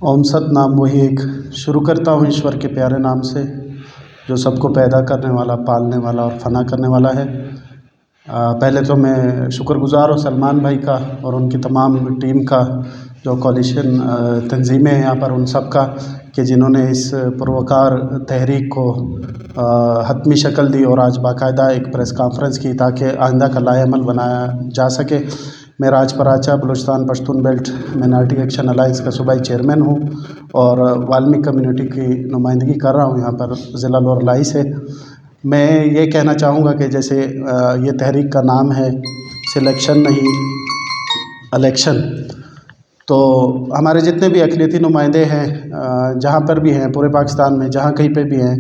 ओम सतनाम वही एक। शुरू करता हूँ ईश्वर के प्यारे नाम से, जो सबको पैदा करने वाला, पालने वाला और फना करने वाला है। पहले तो मैं शुक्रगुज़ार हूँ सलमान भाई का और उनकी तमाम टीम का, जो कॉलिशन तंजीमें हैं यहाँ पर, उन सब का, कि जिन्होंने इस पुरवकार तहरीक को हतमी शक्ल दी और आज बाकायदा एक प्रेस कॉन्फ्रेंस की ताकि आइंदा का लाएअमल बनाया जा सके। मैं Raj Paracha Balochistan Pashtun belt minority action alliance का सूबाई चेयरमैन हूँ और वाल्मीकि कम्युनिटी की नुमाइंदगी कर रहा हूँ यहाँ पर ज़िला लोरलाई से। मैं ये कहना चाहूँगा कि जैसे ये तहरीक का नाम है सिलेक्शन नहीं इलेक्शन, तो हमारे जितने भी अक़लियती नुमाइंदे हैं जहाँ पर भी हैं पूरे पाकिस्तान में, जहाँ कहीं पे भी हैं,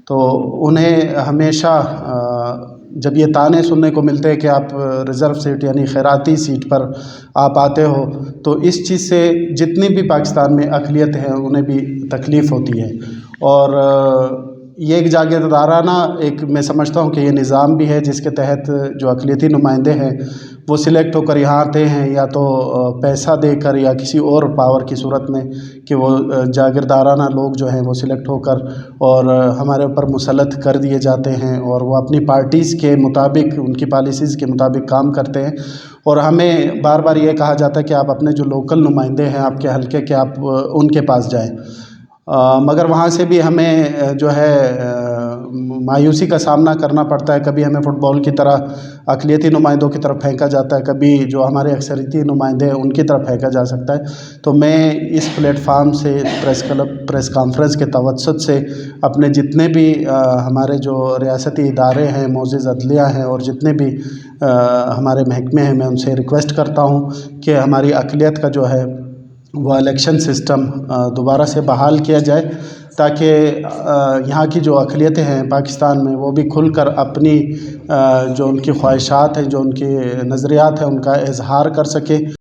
तो उन्हें हमेशा जब ये ताने सुनने को मिलते हैं कि आप रिज़र्व सीट यानी खैराती सीट पर आप आते हो, तो इस चीज़ से जितनी भी पाकिस्तान में अक़लियत है उन्हें भी तकलीफ़ होती है। और ये एक जागीरदाराना एक मैं समझता हूँ कि ये निज़ाम भी है जिसके तहत जो अक़लियती नुमाइंदे हैं वो सिलेक्ट होकर यहाँ आते हैं, या तो पैसा देकर या किसी और पावर की सूरत में, कि वो जागीरदाराना लोग जो हैं वो सिलेक्ट होकर और हमारे ऊपर मुसल्लत कर दिए जाते हैं और वो अपनी पार्टीज़ के मुताबिक, उनकी पॉलिसीज़ के मुताबिक काम करते हैं। और हमें बार बार ये कहा जाता है कि आप अपने जो लोकल नुमाइंदे हैं आपके हल्के के, आप उनके पास जाएँ, मगर वहाँ से भी हमें जो है मायूसी का सामना करना पड़ता है। कभी हमें फ़ुटबॉल की तरह अक़लियती नुमाइंदों की तरफ फेंका जाता है, कभी जो हमारे अक्सरियती नुमाइंदे हैं उनकी तरफ फेंका जा सकता है। तो मैं इस प्लेटफार्म से प्रेस कॉन्फ्रेंस के तवज्जुद से अपने जितने भी हमारे जो रियासती इदारे हैं, मोअज़्ज़ज़ अदलिया हैं और जितने भी हमारे महकमे हैं, मैं उनसे रिक्वेस्ट करता हूँ कि हमारी अक़लियत का जो है वो इलेक्शन सिस्टम दोबारा से बहाल किया जाए, ताकि यहाँ की जो अक़लियतें हैं पाकिस्तान में वो भी खुलकर अपनी जो उनकी ख्वाहिशात हैं, जो उनके नज़रियात हैं, उनका इज़हार कर सकें।